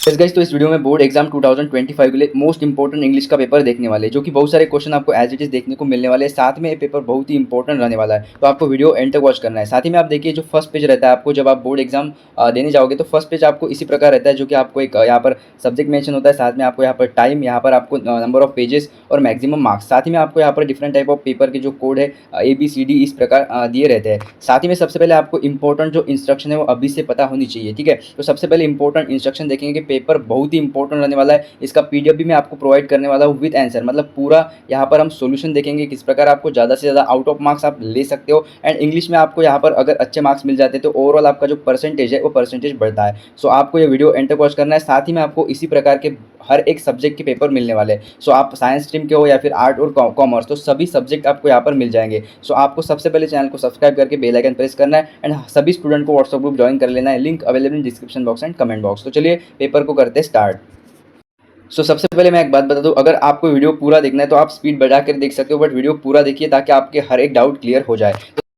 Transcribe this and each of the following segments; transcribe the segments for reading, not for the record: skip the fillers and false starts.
Guys तो इस video में बोर्ड एग्जाम 2025 के लिए मोस्ट इंपॉर्टेंट इंग्लिश का पेपर देखने वाले हैं, जो कि बहुत सारे क्वेश्चन आपको एज इट इज देखने को मिलने वाले हैं। साथ में ये पेपर बहुत ही इंपॉर्टेंट रहने वाला है, तो आपको वीडियो एंड तक वॉच करना है। साथ ही में आप देखिए जो फर्स्ट पेज रहता है, आपको जब आप बोर्ड एग्जाम देने जाओगे तो फर्स्ट पेज आपको इसी प्रकार रहता है, जो कि आपको एक यहाँ पर सब्जेक्ट मेंशन होता है, साथ में आपको यहाँ पर टाइम, यहाँ पर आपको नंबर ऑफ पेजेस और मैक्सिमम मार्क्स। साथ ही में आपको यहाँ पर डिफरेंट टाइप ऑफ पेपर के जो कोड है ABCD इस प्रकार दिए रहते हैं। साथ ही में सबसे पहले आपको इंपॉर्टेंट जो इंस्ट्रक्शन है वो अभी से पता होनी चाहिए, ठीक है। तो सबसे पहले इंपॉर्टेंट इंस्ट्रक्शन देखेंगे कि पेपर बहुत ही इंपॉर्टेंट रहने वाला है। इसका PDF भी मैं आपको प्रोवाइड करने वाला हूँ विद आंसर, मतलब पूरा यहाँ पर हम सॉल्यूशन देखेंगे किस प्रकार आपको ज़्यादा से ज़्यादा आउट ऑफ मार्क्स आप ले सकते हो। एंड इंग्लिश में आपको यहाँ पर अगर अच्छे मार्क्स मिल जाते हैं तो ओवरऑल आपका जो परसेंटेज है वो परसेंटेज बढ़ता है। सो आपको ये वीडियो एंड तक वॉच करना है। साथ ही में आपको इसी प्रकार के हर एक सब्जेक्ट के पेपर मिलने वाले हैं। सो आप साइंस स्ट्रीम के हो या फिर आर्ट और कॉमर्स, तो सभी सब्जेक्ट आपको यहाँ पर मिल जाएंगे। सो आपको सबसे पहले चैनल को सब्सक्राइब करके बेल आइकन प्रेस करना है एंड सभी स्टूडेंट को व्हाट्सएप ग्रुप ज्वाइन कर लेना है। Link available in description box and comment box. तो चलिए पेपर को करते स्टार्ट। सबसे पहले मैं एक बात बता दूं, अगर आपको वीडियो पूरा देखना है तो आप स्पीड बढ़ा कर देख सकते हो, बट वीडियो पूरा देखिए ताकि आपके हर एक डाउट क्लियर हो जाए।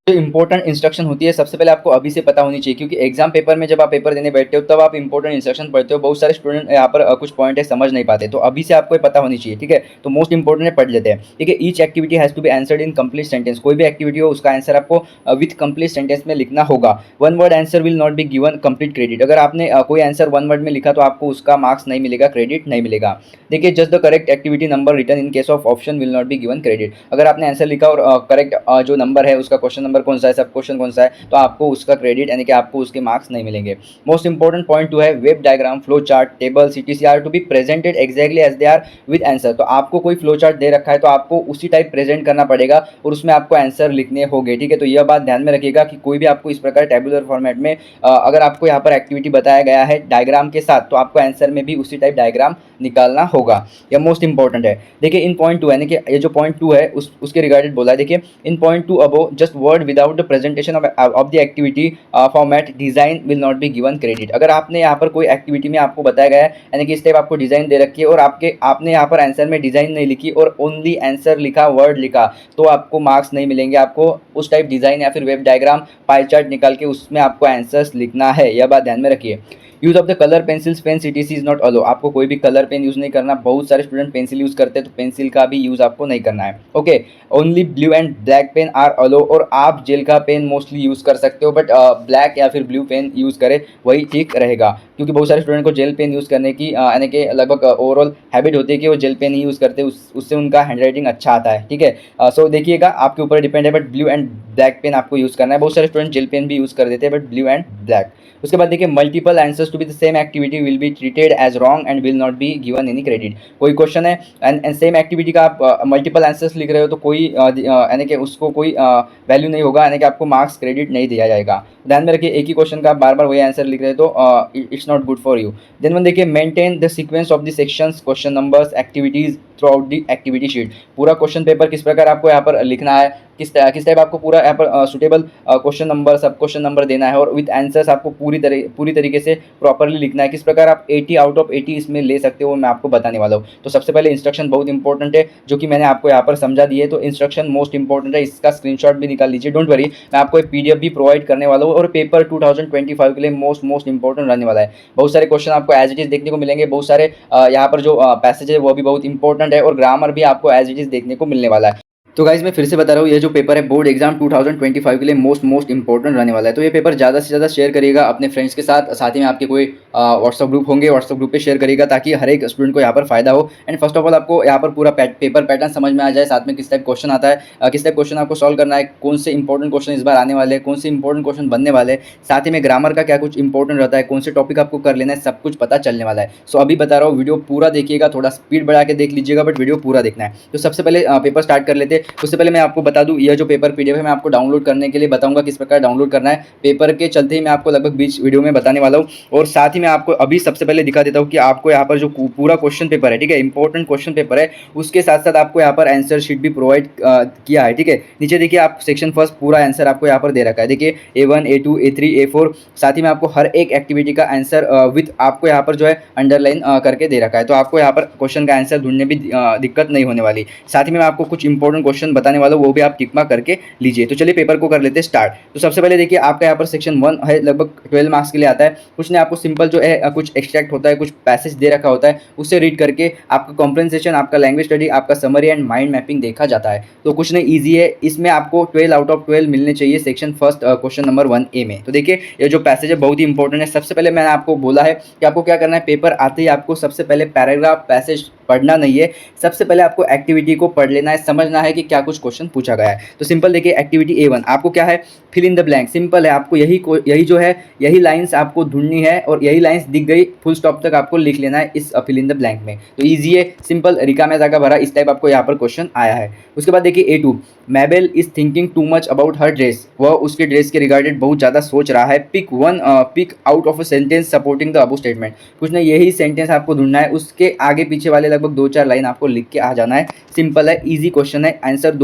जो इंपॉर्टेंट इंस्ट्रक्शन होती है सबसे पहले आपको अभी से पता होनी चाहिए, क्योंकि एग्जाम पेपर में जब आप पेपर देने बैठते हो तब आप इंपॉर्टेंट इंस्ट्रक्शन पढ़ते हो। बहुत सारे स्टूडेंट यहाँ पर कुछ पॉइंट है समझ नहीं पाते, तो अभी से आपको ये पता होनी चाहिए, ठीक है। तो मोस्ट इंपॉर्टेंट है, पढ़ लेते हैं, ठीक है। Each activity has to be answered in complete sentence. कोई भी एक्टिविटी हो उसका आंसर आपको विथ कंप्लीट सेंटेंस में लिखना होगा। One word answer will not be given complete credit. अगर आपने कोई आंसर वन वर्ड में लिखा तो आपको उसका मार्क्स नहीं मिलेगा, क्रेडिट नहीं मिलेगा। देखिए, just the correct activity number return in case of option will not be given credit. अगर आपने आंसर लिखा और करेक्ट जो नंबर है उसका क्वेश्चन नंबर कौन सा है, सब क्वेश्चन कौन सा है, तो आपको उसका क्रेडिट यानी कि आपको उसके मार्क्स नहीं मिलेंगे। मोस्ट इंपॉर्टेंट पॉइंट 2 है web diagram, flow chart, table, CTC are to be presented exactly as they are with answer. तो आपको कोई फ्लो चार्ट दे रखा है तो आपको उसी टाइप प्रेजेंट करना पड़ेगा और उसमें आपको आंसर लिखने होंगे, ठीक है। तो यह बात ध्यान में रखिएगा कि कोई भी आपको इस प्रकार टेबुलर फॉर्मेट में अगर आपको यहाँ पर एक्टिविटी बताया गया है डायग्राम के साथ, तो आपको आंसर में भी उसी टाइप डायग्राम निकालना होगा। यह मोस्ट इंपॉर्टेंट है। देखिए इन पॉइंट 2 यानी कि ये जो पॉइंट 2 है उसके रिगार्डेड बोला है। देखिए in point 2 above just word without the presentation of the activity format design will not be given credit. अगर आपने यहाँ पर कोई एक्टिविटी में आपको बताया गया है यानी कि इस टाइप आपको डिजाइन दे रखी है और आपने यहाँ पर आंसर में डिजाइन नहीं लिखी और ओनली आंसर लिखा, वर्ड लिखा, तो आपको मार्क्स नहीं मिलेंगे। आपको उस टाइप डिजाइन या फिर वेब डायग्राम, पाई चार्ट निकाल के उसमें आपको आंसर्स लिखना है, यह बात ध्यान में रखिए। Use of the colour pencils pen CTC is not allow. आपको कोई भी कलर पेन यूज नहीं करना। बहुत सारे स्टूडेंट पेंसिल यूज करते हैं, तो पेंसिल का भी यूज आपको नहीं करना है, okay. Only blue and black pen are allow, और आप जेल का पेन मोस्टली यूज कर सकते हो, बट ब्लैक या फिर ब्लू पेन यूज करें वही ठीक रहेगा, क्योंकि बहुत सारे स्टूडेंट को जेल पेन यूज करने की यानी कि लगभग ओवरऑल हैबिट होती है कि वो जेल पेन ही यूज करते हैं, उससे उनका हैंड राइटिंग अच्छा आता है, ठीक है। सो देखिएगा आपके ऊपर डिपेंड है, but blue and black pen आपको यूज करना है। बहुत सारे स्टूडेंट जेल पेन भी यूज कर देते हैं, बट ब्लू एंड ब्लैक। उसके बाद देखिए multiple answers to be the same activity will be treated as wrong and will not be given any credit. कोई क्वेश्चन है एंड सेम एक्टिविटी का आप मल्टीपल आंसर्स लिख रहे हो तो कोई यानी कि उसको कोई वैल्यू नहीं होगा, यानी कि आपको मार्क्स क्रेडिट नहीं दिया जाएगा। ध्यान में रखिए, एक ही क्वेश्चन का आप बार बार वही आंसर लिख रहे हो तो it's not good for you. Then one देखिए maintain the sequence of the sections, question numbers, activities throughout the activity sheet. पूरा क्वेश्चन पेपर किस प्रकार आपको यहाँ पर लिखना है, किस टाइप आपको पूरा यहाँ पर सुटेबल क्वेश्चन नंबर, सब क्वेश्चन नंबर देना है और विद आंसर्स आपको पूरी तरीके से प्रॉपरली लिखना है। किस प्रकार आप 80 आउट ऑफ 80 इसमें ले सकते हो मैं आपको बताने वाला हूँ। तो सबसे पहले इंस्ट्रक्शन बहुत इंपॉर्टेंट है, जो कि मैंने आपको यहाँ पर समझा दिए। तो इंस्ट्रक्शन मोस्ट इंपॉर्टेंट है, इसका स्क्रीनशॉट भी निकाल लीजिए, डोंट वरी। मैं आपको एक PDF भी प्रोवाइड करने वाला हूँ और पेपर 2025 के लिए मोस्ट इंपॉर्टेंट रहने वाला है। बहुत सारे क्वेश्चन आपको एज इट इज देखने को मिलेंगे, बहुत सारे यहाँ पर जो पैसेज है वो भी बहुत इंपॉर्टेंट है और ग्रामर भी आपको एज इट इज देखने को मिलने वाला है। तो गाइज मैं फिर से बता रहा हूँ, ये जो पेपर है बोर्ड एग्जाम 2025 के लिए मोस्ट इंपॉर्टेंट रहने वाला है। तो ये पेपर ज़्यादा से ज़्यादा शेयर करिएगा अपने फ्रेंड्स के साथ। साथ ही में आपके कोई व्हाट्सअप ग्रुप होंगे, व्हाट्सअप ग्रुप पे शेयर करिएगा ताकि हर एक स्टूडेंट को यहाँ पर फायदा हो। एंड फर्स्ट ऑफ ऑल आपको यहाँ पर पूरा पेपर पैटर्न समझ में आ जाए, साथ में किस टाइप क्वेश्चन आता है, किस टाइप क्वेश्चन आपको सॉल्व करना है, कौन से इंपॉर्टेंट क्वेश्चन इस बार आने वाले हैं, कौन से इंपॉर्टेंट क्वेश्चन बनने वाले हैं, साथ ही में ग्रामर का क्या कुछ इंपॉर्टेंट रहता है, कौन से टॉपिक आपको कर लेना है, सब कुछ पता चलने वाला है। सो अभी बता रहा हूँ, वीडियो पूरा देखिएगा, थोड़ा स्पीड बढ़ा के देख लीजिएगा, बट वीडियो पूरा देखना है। तो सबसे पहले पेपर स्टार्ट कर लेते हैं। उससे पहले मैं आपको बता दूं, यह जो पेपर PDF है मैं आपको डाउनलोड करने के लिए बताऊंगा किस प्रकार डाउनलोड करना है। पेपर के चलते ही मैं आपको लगभग बीच वीडियो में बताने वाला हूं और साथ ही मैं आपको अभी सबसे पहले दिखा देता हूं कि आपको यहाँ पर जो पूरा क्वेश्चन पेपर है, ठीक है, इंपॉर्टेंट क्वेश्चन पेपर है, उसके साथ साथ आपको यहाँ पर आंसर शीट भी प्रोवाइड किया है, ठीक है। नीचे देखिए आप सेक्शन फर्स्ट पूरा आंसर आपको यहाँ पर दे रखा है। देखिए A1, A2, A3, A4, साथ ही में आपको हर एक एक्टिविटी का आंसर विथ आपको यहाँ पर जो है अंडरलाइन करके दे रखा है। तो आपको यहाँ पर क्वेश्चन का आंसर ढूंढने भी दिक्कत नहीं होने वाली। साथ ही में मैं आपको कुछ इंपॉर्टेंट क्वेश्चन बताने वाला हूँ वो भी आप टिक मार्क करके लीजिए। तो चलिए पेपर को कर लेते हैं स्टार्ट। तो सबसे पहले देखिए आपका यहाँ पर सेक्शन 1 है, लगभग 12 मार्क्स के लिए आता है। कुछ ने आपको सिंपल जो है कुछ एक्सट्रैक्ट होता है, कुछ पैसेज दे रखा होता है, उससे रीड करके आपका कॉम्प्रेंसेशन, आपका लैंग्वेज स्टडी, आपका समरी एंड माइंड मैपिंग देखा जाता है। तो कुछ ने ईजी है, इसमें आपको 12 आउट ऑफ 12 मिलने चाहिए section first question number 1A में। तो देखिए ये जो पैसेज है बहुत ही इंपॉर्टेंट है। सबसे पहले मैंने आपको बोला है कि आपको क्या करना है, पेपर आते ही आपको सबसे पहले पैराग्राफ पैसेज पढ़ना नहीं है, सबसे पहले आपको एक्टिविटी को पढ़ लेना है, समझना है कि क्या कुछ क्वेश्चन पूछा गया है। तो सिंपल देखिए एक्टिविटी A1 आपको क्या है, fill in the blank. Simple है, आपको यही जो है यही लाइंस आपको ढूंढनी है और यही लाइंस दिख गई फुल स्टॉप तक आपको लिख लेना है इस फिल इन द ब्लैंक में। तो ईजी है, सिंपल, रिका में जाकर भरा, इस टाइप आपको यहाँ पर क्वेश्चन आया है। उसके बाद देखिए A2 Mabel is thinking too much about her dress, वह उसके ड्रेस के रिगार्डेड बहुत ज़्यादा सोच रहा है। Pick out of a sentence supporting the above statement. कुछ ना यही सेंटेंस आपको ढूंढना है, उसके आगे पीछे वाले लगभग 2-4 लाइन आपको लिख के आ जाना है। सिंपल है, इजी क्वेश्चन है, आंसर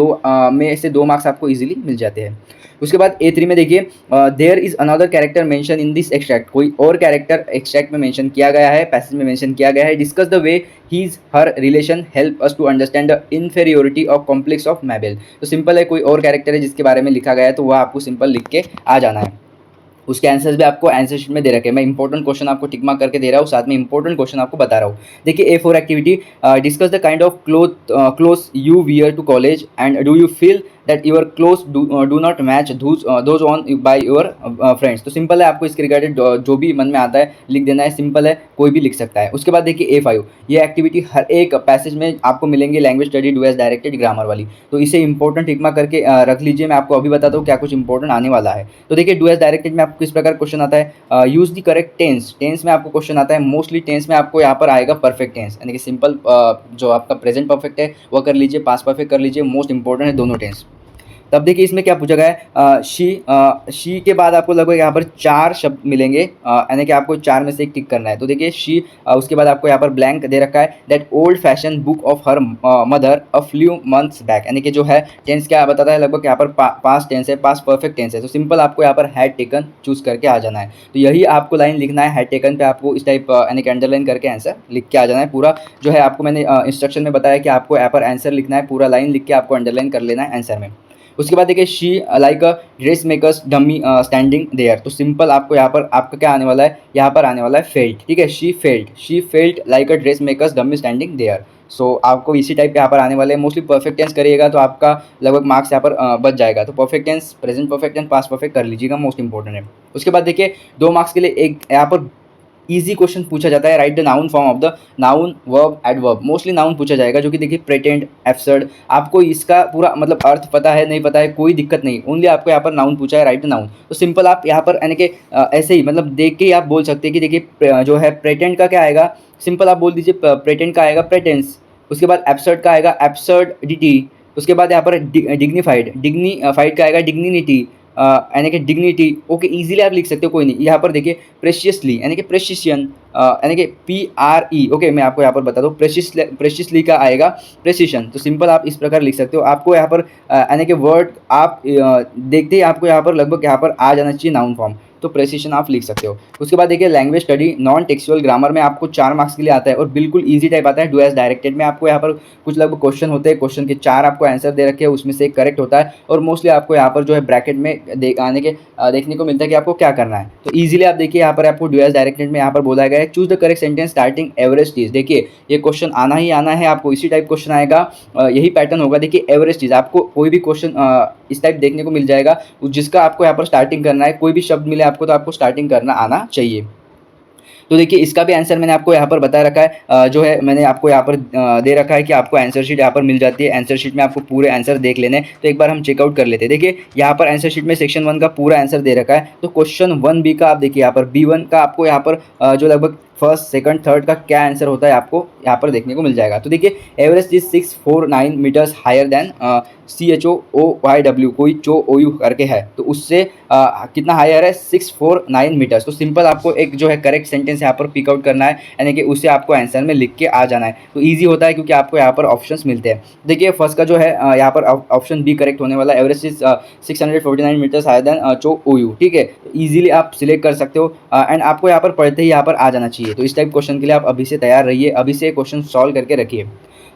में से 2 मार्क्स आपको इजीली मिल जाते हैं। उसके बाद A3 में देखिए there is another character mention in this extract, कोई और कैरेक्टर एक्सट्रैक्ट में मेंशन किया गया है, पैसेज में मेंशन किया गया है। Discuss the way his her relation help us to understand the inferiority of complex of Mabel. तो सिंपल है, कोई और कैरेक्टर है जिसके बारे में लिखा गया है, तो वह आपको सिंपल लिख के आ जाना है। उसके आंसर्स भी आपको आंसर शीट में दे रखे हैं। मैं इंपॉर्टेंट क्वेश्चन आपको टिक मार्क करके दे रहा हूँ, साथ में इंपॉर्टेंट क्वेश्चन आपको बता रहा हूँ। देखिए A4 activity discuss the kind of clothes you wear to college and do you feel that your clothes do not match those on by your friends. तो सिंपल है, आपको इसके रिगार्डेड जो भी मन में आता है लिख देना है। सिंपल है, कोई भी लिख सकता है। उसके बाद देखिए A5 ये एक्टिविटी हर एक पैसेज में आपको मिलेंगे, language study, do as directed, grammar वाली। तो इसे इंपॉर्टेंट टिक मार्क करके रख लीजिए। मैं आपको अभी बताता हूँ क्या कुछ इंपॉर्टेंट आने वाला है। तो देखिए डू एज डायरेक्टेड में आपको किस प्रकार क्वेश्चन आता है, use the correct tense. Tense में आपको क्वेश्चन आता है, मोस्टली टेंस में आपको यहाँ पर आएगा परफेक्ट टेंस, यानी कि सिंपल जो आपका प्रेजेंट परफेक्ट है वह कर लीजिए, पास्ट परफेक्ट कर लीजिए, मोस्ट इंपॉर्टेंट है दोनों टेंस। तब देखिए इसमें क्या पूछा गया है, शी के बाद आपको लगभग यहाँ पर 4 शब्द मिलेंगे, यानी कि आपको 4 में से एक टिक करना है। तो देखिए शी, उसके बाद आपको यहाँ पर ब्लैंक दे रखा है, that old fashion book of her mother a few months back, यानी कि जो है टेंस क्या बताता है, लगभग यहाँ पर पास्ट टेंस है, पास्ट परफेक्ट टेंस है। तो सिंपल आपको यहाँ पर हैड टेकन चूज करके आ जाना है। तो यही आपको लाइन लिखना है, हैड टेकन पे आपको इस टाइप यानी कि अंडरलाइन करके आंसर लिख के आ जाना है। पूरा जो है आपको मैंने इंस्ट्रक्शन में बताया कि आपको यहाँ पर आंसर लिखना है, पूरा लाइन लिख के आपको अंडरलाइन कर लेना है आंसर में। उसके बाद देखिए she like a dress makers dummy standing there. तो सिंपल आपको यहाँ पर आपका क्या आने वाला है, यहाँ पर आने वाला है फेल्ट। ठीक है, she felt like a dress makers dummy standing there. So आपको इसी टाइप के यहाँ पर आने वाले हैं। मोस्टली परफेक्ट टेंस करिएगा तो आपका लगभग मार्क्स यहाँ पर बच जाएगा। तो perfect tense, present perfect tense, past perfect कर लीजिएगा, मोस्ट इंपॉर्टेंट है। उसके बाद देखिए 2 मार्क्स के लिए एक यहाँ पर इजी क्वेश्चन पूछा जाता है, right the noun form of the noun verb adverb. Mostly noun पूछा जाएगा, जो कि देखिए प्रेटेंड, एब्सर्ड। आपको इसका पूरा मतलब अर्थ पता है नहीं पता है कोई दिक्कत नहीं, ओनली आपको यहाँ पर नाउन पूछा है, राइट द नाउन। तो सिंपल आप यहाँ पर यानी कि ऐसे ही मतलब देख के ही आप बोल सकते हैं कि देखिए जो है प्रेटेंड का क्या आएगा, सिंपल आप बोल दीजिए प्रेटेंड का आएगा प्रेटेंस। उसके बाद एब्सर्ड का आएगा एब्सर्डिटी। उसके बाद यहाँ पर डिग्निफाइड का आएगा डिग्निटी, यानी कि डिग्निटी। ओके, इजीली आप लिख सकते हो, कोई नहीं। यहाँ पर देखिए प्रेशियसली यानी कि प्रेसिशन, यानी कि PRE। ओके, मैं आपको यहाँ पर बता दूँ, प्रेशियसली का आएगा प्रेसिशन। तो सिंपल आप इस प्रकार लिख सकते हो। आपको यहाँ पर यानी कि वर्ड आप देखते ही आपको यहाँ पर लगभग यहाँ पर आ जाना चाहिए नाउन फॉर्म, तो प्रेसिशन आप लिख सकते हो। उसके बाद देखिए language study non textual grammar में आपको 4 मार्क्स के लिए आता है और बिल्कुल इजी टाइप आता है। डू एज डायरेक्टेड में आपको यहाँ पर कुछ लगभग क्वेश्चन होते हैं, क्वेश्चन के 4 आपको आंसर दे रखे हैं, उसमें से एक करेक्ट होता है और मोस्टली आपको यहाँ पर जो है ब्रैकेट में देखने को मिलता है कि आपको क्या करना है। तो ईजिली आप देखिए यहाँ पर आपको डू एज डायरेक्टेड में यहाँ पर बोला गया है, choose the correct sentence starting average चीज। देखिए ये क्वेश्चन आना ही आना है आपको, इसी टाइप क्वेश्चन आएगा, यही पैटर्न होगा। देखिए एवरेज चीज, आपको कोई भी क्वेश्चन इस टाइप देखने को मिल जाएगा जिसका आपको यहाँ पर स्टार्टिंग करना है। कोई भी शब्द मिले आपको तो आपको स्टार्टिंग करना आना चाहिए। तो देखिए इसका भी आंसर मैंने आपको यहाँ पर बता रखा है, जो है मैंने आपको यहाँ पर दे रखा है कि आपको आंसर शीट यहाँ पर मिल जाती है। आंसर शीट में आपको पूरे आंसर देख लेने हैं, तो एक बार हम चेकआउट कर लेते हैं। देखिए यहाँ पर आंसर शीट में सेक्शन 1 का पूरा आंसर दे रखा है। तो क्वेश्चन 1B का आप देखिए यहाँ पर B1 का आपको यहाँ पर जो लगभग फर्स्ट, सेकंड, थर्ड का क्या आंसर होता है आपको यहाँ पर देखने को मिल जाएगा। तो देखिए average is 649 metres higher than CHOOYW, कोई CHOOU करके है, तो उससे कितना हायर है 649 मीटर्स। तो सिंपल आपको एक जो है करेक्ट सेंटेंस यहाँ पर पिक आउट करना है, यानी कि उसे आपको आंसर में लिख के आ जाना है। तो ईजी होता है क्योंकि आपको यहाँ पर ऑप्शंस मिलते हैं। देखिए फर्स्ट का जो है यहाँ पर ऑप्शन B करेक्ट होने वाला है, average is 649 metres higher than CHOOU। ठीक है, ईजिली आप सिलेक्ट कर सकते हो एंड आपको यहाँ पर पढ़ते ही यहाँ पर आ जाना चाहिए। चाहिए। तो इस टाइप क्वेश्चन के लिए आप अभी से तैयार रहिए, अभी से क्वेश्चन सॉल्व करके रखिए।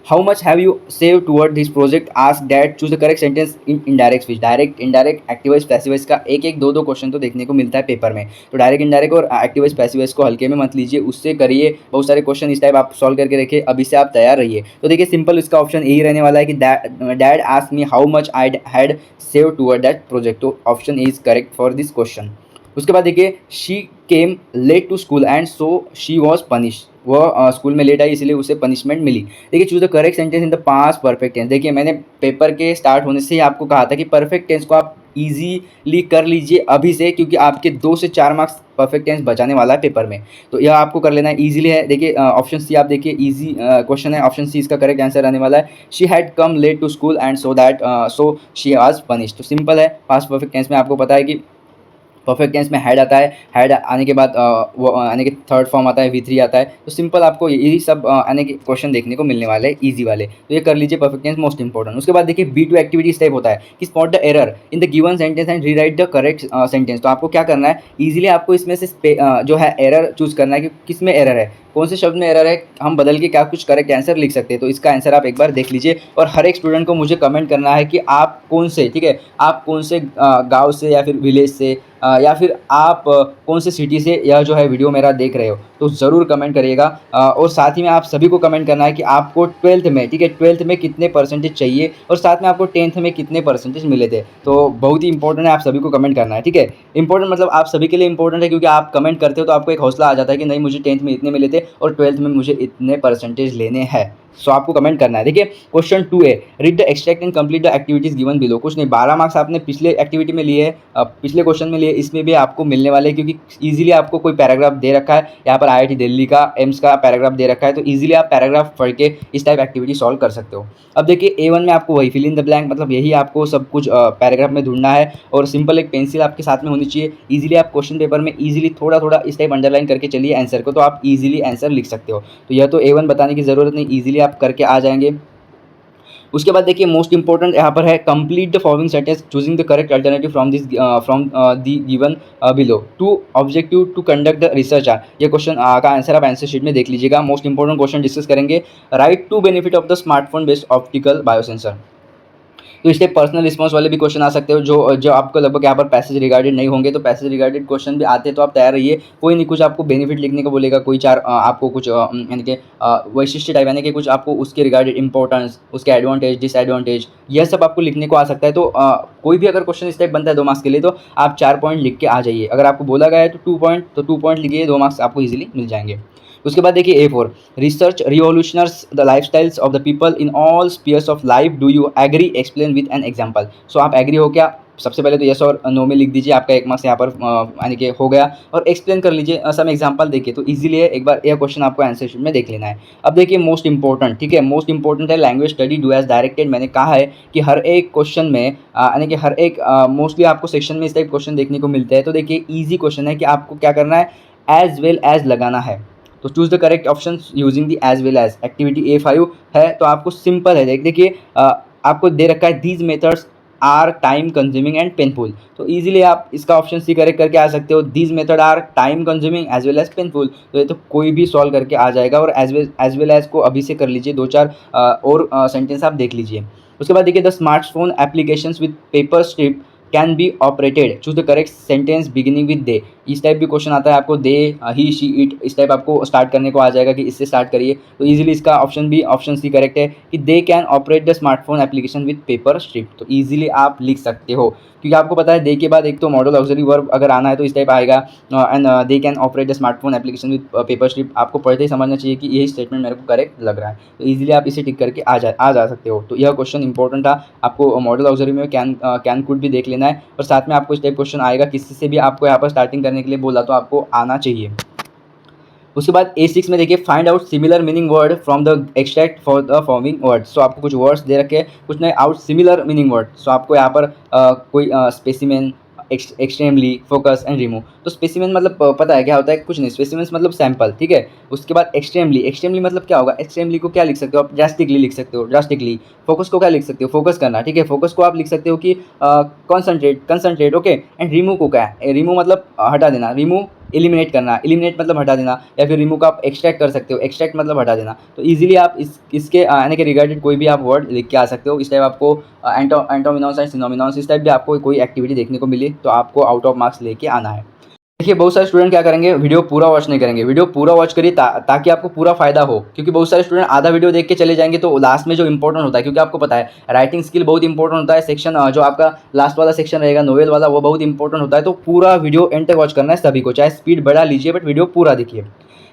How much have you save toward this project, ask that, choose the correct sentence in indirect speech. Direct, indirect, active voice, passive voice का एक एक दो दो क्वेश्चन तो देखने को मिलता है पेपर में। तो डायरेक्ट, इनडायरेक्ट और एक्टिव वॉइस, पैसिव वॉइस को हल्के में मत लीजिए, उससे करिए। बहुत सारे क्वेश्चन इस टाइप आप सॉल्व करके रखिए, अभी से आप तैयार रहिए। तो देखिए सिंपल इसका ऑप्शन यही रहने वाला है कि dad ask me how much I had save toward that project. तो option is correct for this question. उसके बाद देखिए she came late to school and so she was punish. वह स्कूल में लेट आई इसलिए उसे पनिशमेंट मिली। देखिए choose the correct sentence in the past perfect tense. देखिए मैंने पेपर के स्टार्ट होने से ही आपको कहा था कि परफेक्ट टेंस को आप इजीली कर लीजिए अभी से, क्योंकि आपके 2 से 4 मार्क्स परफेक्ट टेंस बचाने वाला है पेपर में। तो यह आपको कर लेना है, इजीली है। देखिए ऑप्शन सी आप देखिए, इजी क्वेश्चन है, ऑप्शन सी इसका करेक्ट आंसर आने वाला है। She had come late to school and so she was punish. तो सिंपल है, पास्ट परफेक्ट टेंस में आपको पता है कि परफेक्ट टेंस में हैड आता है, हैड आने के बाद वो आने के थर्ड फॉर्म आता है, V3 आता है। तो सिंपल आपको यही सब आने के क्वेश्चन देखने को मिलने वाले हैं, इजी वाले। तो ये कर लीजिए, परफेक्ट टेंस मोस्ट इंपॉर्टेंट। उसके बाद देखिए B2 एक्टिविटी टाइप होता है कि spot the error in the given sentence and rewrite the correct sentence. तो आपको क्या करना है, इजीली आपको इसमें से जो है एरर चूज करना है कि किस में एरर है, कौन से शब्द में एरर है, हम बदल के क्या कुछ करेक्ट आंसर लिख सकते हैं। तो इसका आंसर आप एक बार देख लीजिए, और हर एक स्टूडेंट को मुझे कमेंट करना है कि आप कौन से, ठीक है, आप कौन से गांव से या फिर विलेज से या फिर आप कौन से सिटी से यह जो है वीडियो मेरा देख रहे हो। तो ज़रूर कमेंट करिएगा। और साथ ही में आप सभी को कमेंट करना है कि आपको 12th में, ठीक है, 12th में कितने परसेंटेज चाहिए, और साथ में आपको 10th में कितने परसेंटेज मिले थे। तो बहुत ही इंपॉर्टेंट है, आप सभी को कमेंट करना है, ठीक है। इंपॉर्टेंट मतलब आप सभी के लिए इंपॉर्टेंट है, क्योंकि आप कमेंट करते हो तो आपको एक हौसला आ जाता है कि नहीं, मुझे 10th में इतने मिले थे और 12th में मुझे इतने परसेंटेज लेने हैं। सो आपको कमेंट करना है। देखिए question 2A, read the extract and complete the activities given below. कुछ नहीं, 12 मार्क्स आपने पिछले एक्टिविटी में लिए है, पिछले क्वेश्चन में लिए, इसमें भी आपको मिलने वाले हैं, क्योंकि इजीली आपको कोई पैराग्राफ दे रखा है, यहाँ पर IIT दिल्ली का, एम्स का पैराग्राफ दे रखा है। तो इजीली आप पैराग्राफ पढ़ के इस टाइप एक्टिविटी सॉल्व कर सकते हो। अब देखिए A1 में आपको वही फिल इन द ब्लैंक, मतलब यही आपको सब कुछ पैराग्राफ में ढूंढना है, और सिंपल एक पेंसिल आपके साथ में होनी चाहिए। इजीली आप क्वेश्चन पेपर में इजीली थोड़ा थोड़ा इस टाइप अंडरलाइन करके चलिए आंसर को, तो आप इजीली आंसर लिख सकते हो। तो यह तो A1 बताने की ज़रूरत नहीं, इजीली आप करके आ जाएंगे। उसके बाद देखिए मोस्ट इंपॉर्टेंट यहाँ पर है, complete the following sentence choosing the correct alternative from the given below to objective to conduct the research. ये क्वेश्चन का आंसर आप आंसर शीट में देख लीजिएगा। मोस्ट इंपॉर्टेंट क्वेश्चन डिस्कस करेंगे। Right to benefit of the smartphone based optical biosensor. तो इससे personal response वाले भी क्वेश्चन आ सकते हो, जो आपको लगभग यहाँ पर पैसेज रिगार्डेड नहीं होंगे। तो पैसेज रिगार्डेड क्वेश्चन भी आते हैं, तो आप तैयार रहिए। कोई नहीं, कुछ आपको बेनिफिट लिखने को बोलेगा, कोई चार आपको कुछ यानी कि वैशिष्ट टाइप, यानी कि कुछ आपको उसके रिगार्डेड इंपॉर्टेंस, उसके एडवांटेज, डिसएडवांटेज, यह सब आपको लिखने को आ सकता है। तो कोई भी अगर क्वेश्चन इस टाइप बनता है 2 मार्क्स के लिए, तो आप 4 पॉइंट लिख के आ जाइए। अगर आपको बोला गया है तो 2 पॉइंट, तो 2 पॉइंट लिखिए, 2 मार्क्स आपको इजीली मिल जाएंगे। उसके बाद देखिए A4, research revolutionises the lifestyles of the people in all spheres of life, do you agree, explain with an example. So आप एग्री हो क्या, सबसे पहले तो यस और नो में लिख दीजिए, आपका 1 मार्क्स यहाँ पर यानी कि हो गया। और एक्सप्लेन कर लीजिए, सम एग्जांपल देखिए। तो इजीली है, एक बार यह क्वेश्चन आपको आंसर शीट में देख लेना है। अब देखिए मोस्ट इंपॉर्टेंट, ठीक है, मोस्ट इंपॉर्टेंट है language study do as directed. मैंने कहा है कि हर एक क्वेश्चन में यानी कि हर एक मोस्टली आपको सेक्शन में इस टाइप क्वेश्चन देखने को मिलते हैं। तो देखिए ईजी क्वेश्चन है कि आपको क्या करना है, एज वेल एज लगाना है। तो choose the correct option using the as well as. Activity A5 है, तो आपको सिंपल है, देखिए आपको दे रखा है these methods are time consuming and painful. तो इजीली आप इसका ऑप्शन सी करेक्ट करके आ सकते हो। These method are time consuming as well as painful. तो ये तो कोई भी सॉल्व करके आ जाएगा। और एज वेल एज को अभी से कर लीजिए, 2-4 और सेंटेंस आप देख लीजिए। उसके बाद देखिए the smartphone applications with paper strip can be operated, choose the correct sentence beginning with they. इस टाइप भी क्वेश्चन आता है आपको, दे, ही, शी, इट, इस टाइप आपको स्टार्ट करने को आ जाएगा कि इससे स्टार्ट करिए। तो इजीली इसका ऑप्शन भी, ऑप्शन सी करेक्ट है कि they can operate the smartphone application with paper strip. तो इजीली आप लिख सकते हो, क्योंकि आपको पता है दे के बाद एक तो मॉडल ऑक्सिलरी वर्ब अगर आना है तो इस टाइप आएगा, and they can operate the smartphone application with paper strip. आपको पढ़ते ही समझना चाहिए कि यही स्टेटमेंट मेरे को करेक्ट लग रहा है। तो इजीली आप इसे टिक करके आ जा सकते हो। तो यह क्वेश्चन इंपॉर्टेंट था, आपको मॉडल ऑक्सिलरी में कैन कुड भी देख लेना है। और साथ में आपको इस टाइप क्वेश्चन आएगा, किसी से भी आपको यहाँ पर स्टार्टिंग करने के लिए बोला तो आपको आना चाहिए। उसके बाद A6 में देखिए find out similar meaning word from the extract for the forming word. So आपको कुछ वर्ड्स दे रखे हैं, कुछ नए out similar meaning word. So आपको यहाँ पर कोई specimen, extremely, focus and remove. तो स्पेसिमेन मतलब पता है क्या होता है, कुछ नहीं, स्पेसिमेंस मतलब सैंपल, ठीक है। उसके बाद एक्सट्रीमली, एक्सट्रीमली मतलब क्या होगा, एक्सट्रीमली को क्या लिख सकते हो आप, ड्रास्टिकली लिख सकते हो, ड्रास्टिकली। फोकस को क्या लिख सकते हो, फोकस करना, ठीक है। फोकस को आप लिख सकते हो कि concentrate, concentrate, okay. And remove को क्या है, रिमूव मतलब हटा देना, रिमूव एलिमिनेट करना, एलिमिनेट मतलब हटा देना, या फिर रिमूव का आप एक्सट्रैक्ट कर सकते हो, एक्सट्रैक्ट मतलब हटा देना। तो ईजिली आप इसके यानी कि रिगार्डेड कोई भी आप वर्ड लिख के आ सकते हो। इस टाइप आपको एंटोमिनॉन्स एंड सिनोमिनॉन्स इस टाइप भी आपको कोई एक्टिविटी देखने को मिली तो आपको आउट ऑफ मार्क्स लेके आना है। देखिए बहुत सारे स्टूडेंट क्या करेंगे, वीडियो पूरा वॉच नहीं करेंगे। वीडियो पूरा वॉच करिए ताकि आपको पूरा फायदा हो, क्योंकि बहुत सारे स्टूडेंट आधा वीडियो देख के चले जाएंगे तो लास्ट में जो इंपॉर्टेंट होता है, क्योंकि आपको पता है राइटिंग स्किल बहुत इंपॉर्टेंट होता है। सेक्शन जो आपका लास्ट वाला सेक्शन रहेगा नोवेल वाला, वो बहुत इंपॉर्टेंट होता है। तो पूरा वीडियो एंड तक वॉच करना है सभी को, चाहे स्पीड बढ़ा लीजिए बट वीडियो पूरा देखिए।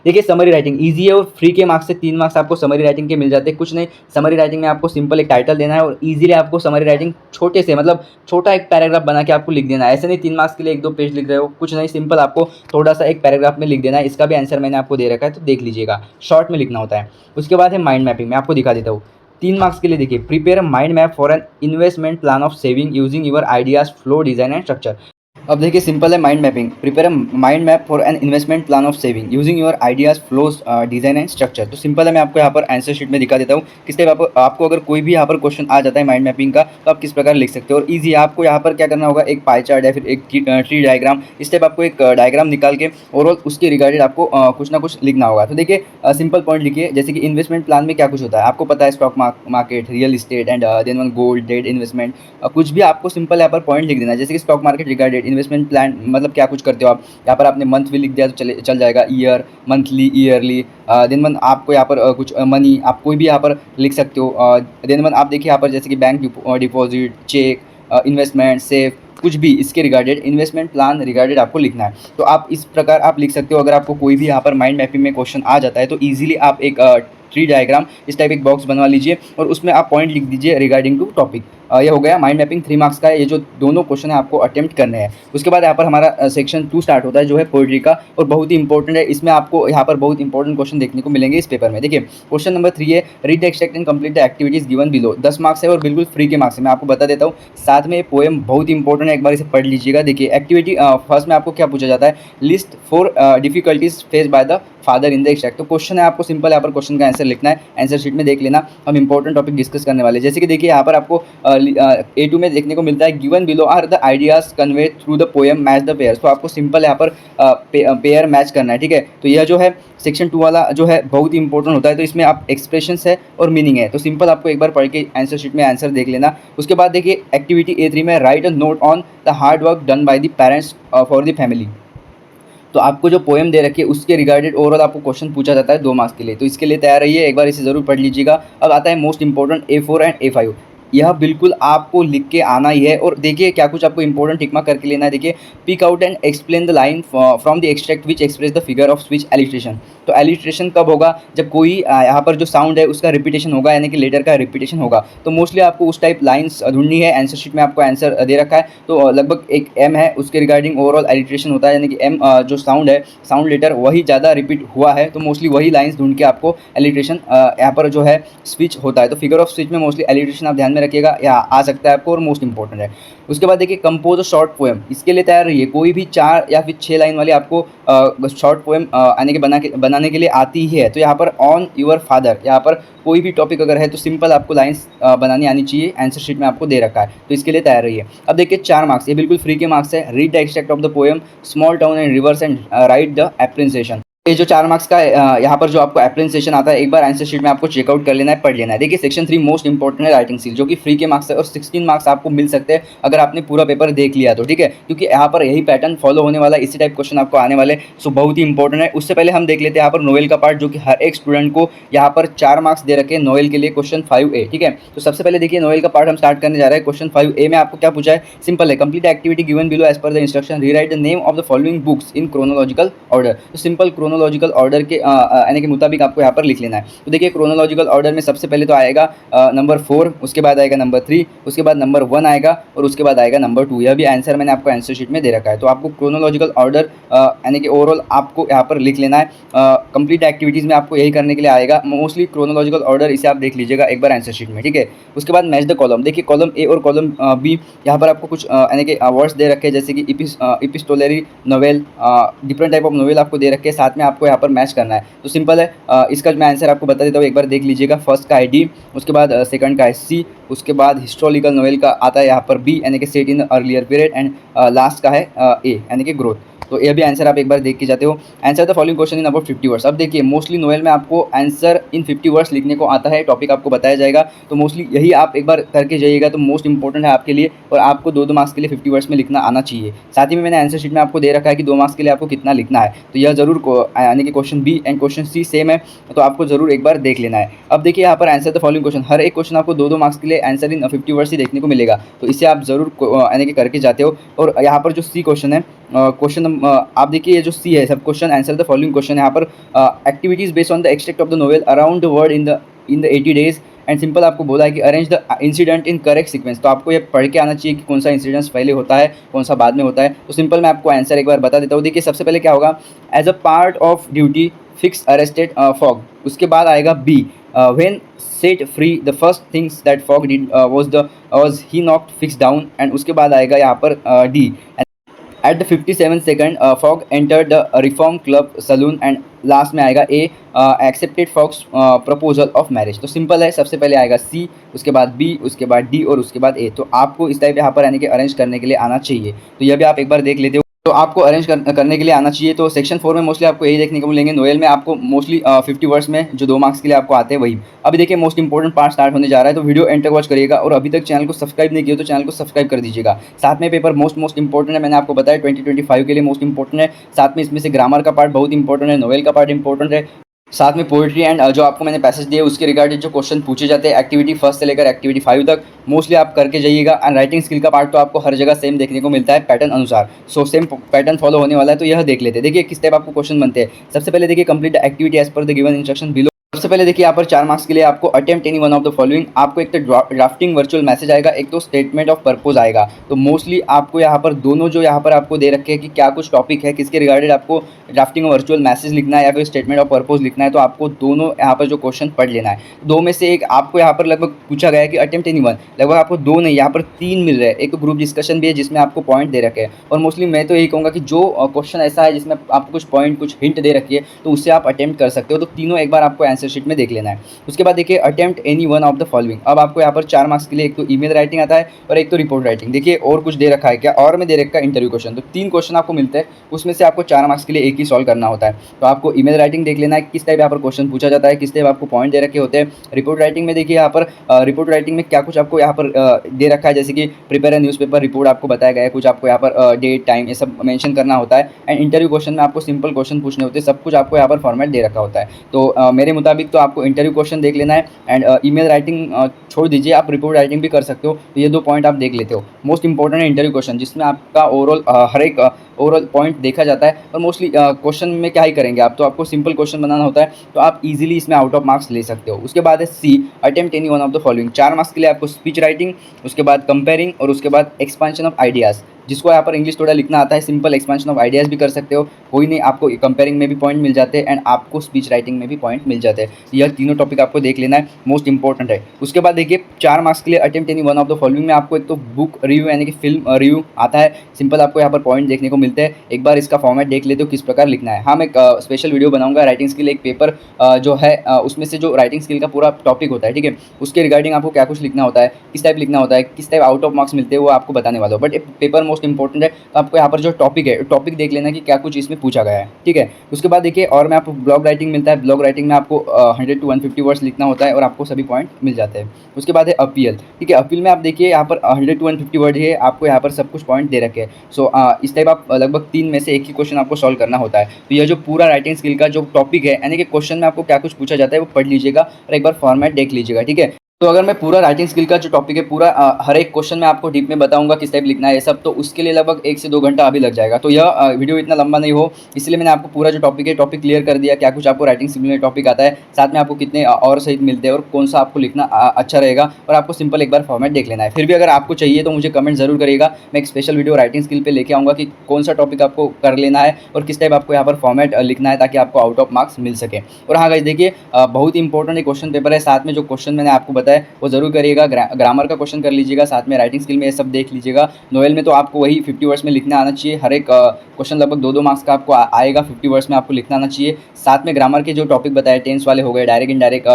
देखिए समरी राइटिंग ईजी है और फ्री के मार्क्स से 3 मार्क्स आपको समरी राइटिंग के मिल जाते हैं। कुछ नहीं, समरी राइटिंग में आपको सिंपल एक टाइटल देना है और ईजिली आपको समरी राइटिंग छोटे से मतलब छोटा एक पैराग्राफ बना के आपको लिख देना है। ऐसे नहीं 3 मार्क्स के लिए 1-2 पेज लिख रहे हो, कुछ नहीं, सिंपल आपको थोड़ा सा एक पैराग्राफ में लिख देना है। इसका भी आंसर मैंने आपको दे रखा है तो देख लीजिएगा, शॉर्ट में लिखना होता है। उसके बाद है माइंड मैपिंग, मैं आपको दिखा देता हूँ 3 मार्क्स के लिए। देखिए prepare mind map for an investment plan of saving using your ideas flow design and structure. अब देखिए सिंपल है mind mapping, prepare mind map for an investment plan of saving using your ideas flows design and structure. तो simple है, मैं आपको यहाँ पर answer sheet में दिखा देता हूँ किस टाइप आपको अगर कोई भी यहाँ पर क्वेश्चन आ जाता है माइंड मैपिंग का तो आप किस प्रकार लिख सकते हो। और ईजी आपको यहाँ पर क्या करना होगा, एक पाई चार्ट या फिर एक ट्री डायग्राम, इस टाइप आपको एक डायग्राम निकाल के और उसके रिगार्डेड आपको कुछ ना कुछ लिखना होगा। तो देखिए सिंपल पॉइंट लिखिए, जैसे कि इन्वेस्टमेंट प्लान में क्या कुछ होता है आपको पता है, stock market, real estate and then one gold, debt investment, कुछ भी आपको सिंपल यहाँ पर पॉइंट लिख देना है। जैसे कि stock market regarded investment plan मतलब क्या कुछ करते हो आप, यहाँ पर आपने मंथ भी लिख दिया तो चल जाएगा, ईयर, मंथली, ईयरली, दिन वन आपको यहाँ पर कुछ मनी आप कोई भी यहाँ पर लिख सकते हो। दिन वन आप देखिए यहाँ पर जैसे कि bank deposit, cheque, investment, safe, कुछ भी इसके रिगार्डेड इन्वेस्टमेंट प्लान रिगार्डेड आपको लिखना है। तो आप इस प्रकार आप लिख सकते हो। अगर आपको कोई भी यहाँ पर माइंड मैपिंग में क्वेश्चन आ जाता है तो ईजिली आप एक ट्री डायग्राम इस टाइप एक बॉक्स बनवा लीजिए और उसमें आप पॉइंट लिख दीजिए रिगार्डिंग टू टॉपिक। ये हो गया माइंड मैपिंग 3 मार्क्स का है। ये जो दोनों क्वेश्चन है आपको अटेम्प्ट करने हैं। उसके बाद यहाँ पर हमारा सेक्शन 2 स्टार्ट होता है जो है पोएट्री का, और बहुत ही इंपॉर्टेंट है। इसमें आपको यहाँ पर बहुत इंपॉर्टेंट क्वेश्चन देखने को मिलेंगे इस पेपर में। देखिए क्वेश्चन नंबर 3 है, read the extract and complete the activities given below. 10 marks है और बिल्कुल फ्री के मार्क्स है, मैं आपको बता देता हूँ। साथ में पोएम बहुत इंपॉर्टेंट है, एक बार इसे पढ़ लीजिएगा। देखिए एक्टिविटी फर्स्ट में आपको क्या पूछा जाता है, list 4 difficulties face by the father in the extract. तो क्वेश्चन है, आपको सिंपल यहाँ पर क्वेश्चन का आंसर लिखना है, आंसर शीट में देख लेना। हम इंपॉर्टेंट टॉपिक डिस्कस करने वाले, जैसे कि देखिए यहाँ पर आपको A2 में देखने को मिलता है, given below are the ideas convey through the poem match the pair. तो आपको सिंपल यहाँ पर पेयर मैच करना है, ठीक है। तो यह जो है सेक्शन 2 वाला जो है बहुत ही इंपॉर्टेंट होता है। तो इसमें आप एक्सप्रेशंस है और मीनिंग है, तो सिंपल आपको एक बार पढ़ के आंसर शीट में आंसर देख लेना। उसके बाद देखिए एक्टिविटी A3 में right a note on the hard work done by the parents for the family. तो आपको जो पोएम दे रखी है उसके रिगार्डेड ओवरऑल आपको क्वेश्चन पूछा जाता है 2 मार्क्स के लिए। तो इसके लिए तैयार रहिए, एक बार इसे ज़रूर पढ़ लीजिएगा। अब आता है most important A4 and A5। यह बिल्कुल आपको लिख के आना ही है। और देखिए क्या कुछ आपको इंपॉर्टेंट टिक मार्क करके लेना है। देखिए pick out and explain the line from the extract which express the figure of स्विच एलिट्रेशन। तो एलिट्रेशन कब होगा, जब कोई यहाँ पर जो साउंड है उसका रिपीटेशन होगा, यानी कि लेटर का रिपीटेशन होगा। तो मोस्टली आपको उस टाइप लाइन्स ढूंढनी है। आंसर शीट में आपको आंसर दे रखा है, तो लगभग एक M है, उसके रिगार्डिंग ओवरऑल एलिट्रेशन होता है, यानी कि M जो साउंड है, साउंड लेटर वही ज़्यादा रिपीट हुआ है, तो मोस्टली वही लाइन्स ढूंढ के आपको एलिट्रेशन यहाँ पर जो है स्विच होता है। तो फिगर ऑफ स्विच में मोस्टली एलिट्रेशन आप ध्यान में रखिएगा, या आ सकता है आपको, और मोस्ट इंपॉर्टेंट है। उसके बाद देखिए कंपोज अ शॉर्ट पोएम, इसके लिए तैयार रहिए। कोई भी 4 या फिर 6 लाइन वाली आपको शॉर्ट पोएम बनाने के लिए आती ही है। तो यहाँ पर ऑन योर फादर, यहाँ पर कोई भी टॉपिक अगर है तो सिंपल आपको लाइंस बनानी आनी चाहिए, आंसर शीट में आपको दे रखा है, तो इसके लिए तैयार रहिए। अब देखिए 4 मार्क्स, ये बिल्कुल फ्री के मार्क्स है। Read the extract of the poem small town and reverse and right the appreciation. ये जो 4 मार्क्स का यहाँ पर जो आपको एप्रिसिएशन आता है, एक बार आंसर शीट में आपको चेकआउट कर लेना है, पढ़ लेना है। देखिए सेक्शन 3 मोस्ट इंपॉर्टेंट है राइटिंग स्किल, जो कि फ्री के मार्क्स है और 16 मार्क्स आपको मिल सकते हैं अगर आपने पूरा पेपर देख लिया तो, ठीक है। क्योंकि यहाँ पर यही पैटर्न फॉलो होने वाला है, इसी टाइप क्वेश्चन आपको आने वाले, सो बहुत ही इंपॉर्टेंट है। उससे पहले हम देख लेते हैं यहाँ पर नोवेल का पार्ट, जो कि हर एक स्टूडेंट को यहाँ पर 4 मार्क्स दे रखे हैं नोवेल के लिए। क्वेश्चन 5A, ठीक है। तो सबसे पहले देखिए नोवेल का पार्ट हम स्टार्ट करने जा रहे हैं। क्वेश्चन 5A में आपको क्या पूछा है, सिंपल है, complete activity given below as per the instruction, rewrite the name of the following books in chronological order. तो सिंपल क्रोनोलॉजिकल ऑर्डर यानी के मुताबिक आपको यहाँ पर लिख लेना है। तो देखिए क्रोनोलॉजिकल ऑर्डर में सबसे पहले तो आएगा नंबर 4, उसके बाद आएगा नंबर 3, उसके बाद नंबर 1 आएगा, और उसके बाद आएगा नंबर 2। यह भी आंसर मैंने आपको आंसर शीट में दे रखा है। तो आपको क्रोनोलॉजिकल ऑर्डर यानी कि ओवरऑल आपको यहाँ पर लिख लेना है। कंप्लीट एक्टिविटीज़ में आपको यही करने के लिए आएगा, मोस्टली क्रोनोलॉजिकल ऑर्डर, इसे आप देख लीजिएगा एक बार आंसर शीट में, ठीक है। उसके बाद मैच द कॉलम, देखिए कॉलम A और कॉलम B, यहाँ पर आपको कुछ यानी कि वर्ड्स दे रखे हैं, जैसे कि epistolary novel, different type of novel आपको दे रखे हैं। साथ में में आपको यहाँ पर मैच करना है। तो सिंपल है, इसका मैं आंसर आपको बता देता हूँ, एक बार देख लीजिएगा। फर्स्ट का है डी, उसके बाद सेकंड का है सी, उसके बाद हिस्टोरिकल नोवेल का आता है यहाँ पर बी यानी कि set in earlier period, and last का है ए यानी कि ग्रोथ। तो ये भी आंसर आप एक बार देख के जाते हो। Answer the following question in about 50 words. अब देखिए मोस्टली नोवेल में आपको आंसर इन 50 वर्ड्स लिखने को आता है, टॉपिक आपको बताया जाएगा, तो मोस्टली यही आप एक बार करके जाइएगा तो मोस्ट इंपॉर्टेंट है आपके लिए, और आपको 2 मार्क्स के लिए 50 वर्ड्स में लिखना आना चाहिए। साथ ही में मैंने आंसर शीट में आपको दे रखा है कि 2 मार्क्स के लिए आपको कितना लिखना है, तो यह जरूर यानी कि question B and question C same है, तो आपको जरूर एक बार देख लेना है। अब देखिए यहाँ पर आंसर द फॉलोइंग क्वेश्चन, हर एक क्वेश्चन आपको 2 मार्क्स के लिए आंसर इन 50 वर्ड्स ही देखने को मिलेगा, तो इसे आप जरूर यानी कि करके जाते हो। और यहाँ पर जो सी क्वेश्चन है, क्वेश्चन आप देखिए, ये जो सी है सब question answer the following question, यहाँ पर activities based on the extract of the novel around the world in the 80 days and simple आपको बोला है कि arrange the incident in correct sequence. तो आपको ये पढ़ के आना चाहिए कि कौन सा इंसिडेंस पहले होता है, कौन सा बाद में होता है। तो सिंपल मैं आपको आंसर एक बार बता देता हूँ। देखिए सबसे पहले क्या होगा, as a part of duty Fix arrested Fogg, उसके बाद आएगा B, when set free the first things that Fogg did was he knocked Fix down, and उसके बाद आएगा यहाँ पर D, at the 57 second Fogg enter the Reform Club saloon, and last में आएगा A, accepted Fogg's proposal of marriage. तो simple है, सबसे पहले आएगा सी, उसके बाद बी, उसके बाद डी और उसके बाद ए। तो आपको इस टाइप यहाँ पर यानी कि अरेंज करने के लिए आना चाहिए, तो यह भी आप एक बार देख लेते हो। तो आपको अरेंज करने के लिए आना चाहिए। तो सेक्शन 4 में मोस्टली आपको यही देखने को मिलेंगे। नोवेल में आपको मोस्टली 50 वर्ड्स में जो 2 मार्क्स के लिए आपको आते हैं वही। अभी देखिए मोस्ट इंपॉर्टेंट पार्ट स्टार्ट होने जा रहा है, तो वीडियो एंड तक वॉच करिएगा, और अभी तक चैनल को सब्सक्राइब नहीं किया तो चैनल को सब्सक्राइब कर दीजिएगा। साथ में पेपर मोस्ट इंपॉर्टेंट है, मैंने आपको बताया 2025 के लिए मोस्ट इंपॉर्टेंट है। साथ में इसमें से ग्रामर का पार्ट बहुत इंपॉर्टेंट है, नोवेल का पार्ट इंपॉर्टेंट है, साथ में पोइट्री एंड जो आपको मैंने पैसेज दिए उसके रिगार्डिंग जो क्वेश्चन पूछे जाते हैं एक्टिविटी 1 से लेकर एक्टिविटी 5 तक मोस्टली आप करके जाइएगा। एंड राइटिंग स्किल का पार्ट तो आपको हर जगह सेम देखने को मिलता है पैटर्न अनुसार, सो सेम पैटर्न फॉलो होने वाला है, तो यह देख लेते हैं। देखिए किस टाइप आपको क्वेश्चन बनते हैं। सबसे पहले देखिए complete activity as per the given instruction below. सबसे पहले देखिए यहाँ पर 4 मार्क्स के लिए आपको attempt any one of the following, आपको एक तो ड्राफ्टिंग वर्चुअल मैसेज आएगा, एक तो स्टेटमेंट ऑफ पर्पस आएगा। तो मोस्टली आपको यहाँ पर दोनों जो यहाँ पर आपको दे रखे हैं कि क्या कुछ टॉपिक है, किसके रिगार्डेड आपको ड्राफ्टिंग वर्चुअल मैसेज लिखना है या फिर स्टेटमेंट ऑफ पर्पस लिखना है, तो आपको दोनों यहाँ पर जो क्वेश्चन पढ़ लेना है। 2 में से एक आपको यहाँ पर लगभग पूछा गया है कि अटेम्प्ट एनी वन, लगभग आपको 2 नहीं यहाँ पर 3 मिल रहे हैं। एक तो ग्रुप डिस्कशन भी है जिसमें आपको पॉइंट दे रखे हैं, और मोस्टली मैं तो यही कहूँगा कि जो क्वेश्चन ऐसा है जिसमें आपको कुछ पॉइंट कुछ हिंट दे रखी है तो उससे आप अटेम्प्ट कर सकते हो। तो तीनों एक बार आपको आंसर शीट में देख लेना है। उसके बाद देखिए attempt any one of the following. अब आपको यहाँ पर 4 मार्क्स के लिए एक तो ईमेल राइटिंग आता है और एक तो रिपोर्ट राइटिंग। देखिए और कुछ दे रखा है क्या, और में दे रखा है इंटरव्यू क्वेश्चन। तो 3 क्वेश्चन आपको मिलते हैं, उसमें से आपको 4 मार्क्स के लिए एक ही सॉल्व करना होता है। तो आपको ईमेल राइटिंग देख लेना है किस टाइप यहाँ पर क्वेश्चन पूछा जाता है, किस टाइप आपको पॉइंट दे रखे होते हैं। रिपोर्ट राइटिंग में देखिए यहाँ पर रिपोर्ट राइटिंग में क्या कुछ आपको यहाँ पर दे रखा है, जैसे कि प्रिपेयर न्यूज़पेपर रिपोर्ट आपको बताया गया है, कुछ आपको यहाँ पर डेट टाइम ये सब मेंशन करना होता है। एंड इंटरव्यू क्वेश्चन में आपको सिंपल क्वेश्चन पूछने होते हैं, सब कुछ आपको यहाँ पर फॉर्मेट दे रखा होता है। तो मेरे मुताबिक तो आपको इंटरव्यू क्वेश्चन देख लेना है, एंड ईमेल राइटिंग छोड़ दीजिए, आप रिपोर्ट राइटिंग भी कर सकते हो। तो ये 2 पॉइंट आप देख लेते हो। मोस्ट इंपॉर्टेंट है इंटरव्यू क्वेश्चन, जिसमें आपका ओवरऑल हर एक ओवरऑल पॉइंट देखा जाता है। और मोस्टली क्वेश्चन में क्या ही करेंगे आप, तो आपको सिंपल क्वेश्चन बनाना होता है, तो आप इजीली इसमें आउट ऑफ मार्क्स ले सकते हो। उसके बाद है C, attempt any one of the following. 4 marks के लिए आपको स्पीच राइटिंग, उसके बाद कंपेयरिंग और उसके बाद एक्सपेंशन ऑफ आइडियाज़, जिसको यहाँ पर इंग्लिश थोड़ा लिखना आता है। सिंपल एक्सपेंशन ऑफ आइडियाज़ भी कर सकते हो, कोई नहीं, आपको कंपेयरिंग में भी पॉइंट मिल जाते हैं एंड आपको स्पीच राइटिंग में भी पॉइंट मिल जाते हैं। यह तीनों टॉपिक आपको देख लेना है, मोस्ट इंपॉर्टेंट है। उसके बाद देखिए 4 मार्क्स के लिए attempt any one of the following में आपको एक तो बुक रिव्यू यानी कि फिल्म रिव्यू आता है। सिंपल आपको यहाँ पर पॉइंट देखने को मिलते हैं, एक बार इसका फॉर्मेट देख लेते हो किस प्रकार लिखना है। हाँ मैं एक स्पेशल वीडियो बनाऊंगा राइटिंग स्किल, एक पेपर जो है उसमें से जो राइटिंग स्किल का पूरा टॉपिक होता है, ठीक है, उसके रिगार्डिंग आपको क्या कुछ लिखना होता है, किस टाइप लिखना होता है, किस टाइप आउट ऑफ मार्क्स मिलते हैं, वो आपको बताने वाला हूँ। बट पेपर मोस्ट इंपॉर्टेंट है, तो आपको यहाँ पर जो टॉपिक है टॉपिक देख लेना कि क्या कुछ इसमें पूछा गया है, ठीक है। उसके बाद देखिए और में आपको ब्लॉग राइटिंग मिलता है। ब्लॉग राइटिंग में आपको 100 to 150 वर्ड्स लिखना होता है और आपको सभी पॉइंट मिल जाते हैं। उसके बाद है अपील, ठीक है। अपील में आप देखिए यहाँ पर 100 to 150 वर्ड है, आपको यहाँ पर सब कुछ पॉइंट दे रखे हैं। सो इस टाइप आप लगभग 3 में से एक ही क्वेश्चन आपको सॉल्व करना होता है। तो यह जो पूरा राइटिंग स्किल का जो टॉपिक है यानी कि क्वेश्चन में आपको क्या कुछ पूछा जाता है वो पढ़ लीजिएगा और एक बार फॉर्मेट देख लीजिएगा, ठीक है। तो अगर मैं पूरा राइटिंग स्किल का जो टॉपिक है पूरा हर एक क्वेश्चन में आपको डीप में बताऊंगा किस टाइप लिखना है ये सब, तो उसके लिए लगभग 1 से 2 घंटा अभी लग जाएगा। तो यह वीडियो इतना लंबा नहीं हो, इसलिए मैंने आपको पूरा जो टॉपिक है टॉपिक क्लियर कर दिया, क्या कुछ आपको राइटिंग स्किल में टॉपिक आता है, साथ में आपको कितने और सहित मिलते हैं और कौन सा आपको लिखना अच्छा रहेगा, और आपको सिंपल एक बार फॉर्मेट देख लेना है। फिर भी अगर आपको चाहिए तो मुझे कमेंट जरूर करिएगा, मैं एक स्पेशल वीडियो राइटिंग स्किल पर लेके आऊँगा कि कौन सा टॉपिक आपको कर लेना है और किस टाइप आपको यहाँ पर फॉर्मेट लिखना है ताकि आपको आउट ऑफ मार्क्स मिल सके। और हाँ गाइस देखिए बहुत ही इंपॉर्टेंट क्वेश्चन पेपर है, साथ में जो क्वेश्चन मैंने आपको बताया है वो ज़रूर करिएगा। ग्रामर का क्वेश्चन कर लीजिएगा, साथ में राइटिंग स्किल में ये सब देख लीजिएगा। नोवेल में तो आपको वही 50 वर्ड्स में लिखना आना चाहिए। हर एक क्वेश्चन लगभग 2-2 मार्क्स का आपको आएगा, 50 वर्ड्स में आपको लिखना आना चाहिए। साथ में ग्रामर के जो टॉपिक बताए, टेंस वाले हो गए, direct indirect,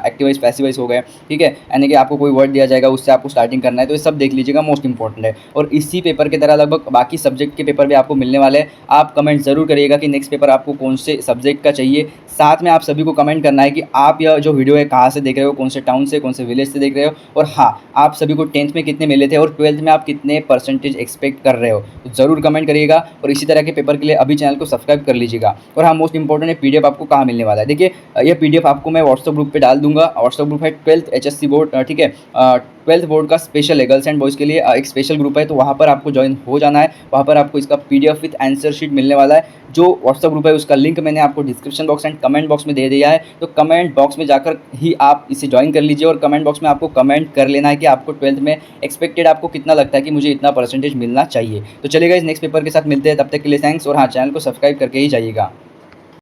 active voice passive wise हो गए, ठीक है, यानी कि आपको कोई वर्ड दिया जाएगा उससे आपको स्टार्टिंग करना है, तो ये सब देख लीजिएगा, मोस्ट इंपॉर्टेंट है। और इसी पेपर की तरह लगभग बाकी सब्जेक्ट के पेपर भी आपको मिलने वाले हैं। आप कमेंट ज़रूर करिएगा कि नेक्स्ट पेपर आपको कौन से सब्जेक्ट का चाहिए। साथ में आप सभी को कमेंट करना है कि आप यह जो वीडियो है कहाँ से देख रहे हो, कौन से टाउन से, कौन से विलेज से देख रहे हो, और हाँ, आप सभी को 10th में कितने मिले थे और 12th में आप कितने परसेंटेज एक्सपेक्ट कर रहे हो, तो ज़रूर कमेंट करिएगा। और इसी तरह के पेपर के लिए अभी चैनल को सब्सक्राइब कर लीजिएगा। और हाँ, मोस्ट इंपॉर्टेंट है, पीडीएफ आपको कहाँ मिलने वाला है। देखिए, ये पीडीएफ आपको मैं व्हाट्सएप ग्रुप पे डाल दूंगा। व्हाट्सएप ग्रुप है 12th HSC बोर्ड, ठीक है, 12th बोर्ड का स्पेशल है, गर्ल्स एंड बॉयज़ के लिए एक स्पेशल ग्रुप है, तो वहाँ पर आपको ज्वाइन हो जाना है। वहाँ पर आपको इसका पीडीएफ विथ आंसर शीट मिलने वाला है। जो व्हाट्सएप ग्रुप है उसका लिंक मैंने आपको description box and comment box में दे दिया है, तो कमेंट बॉक्स में जाकर ही आप इसे ज्वाइन कर लीजिए। और कमेंट बॉक्स में आपको कमेंट कर लेना है कि आपको 12th में एक्सपेक्टेड आपको कितना लगता है कि मुझे इतना परसेंटेज मिलना चाहिए। तो चलिएगा, इस नेक्स्ट पेपर के साथ मिलते हैं, तब तक के लिए थैंक्स। और हाँ, चैनल को सब्सक्राइब करके ही जाइएगा।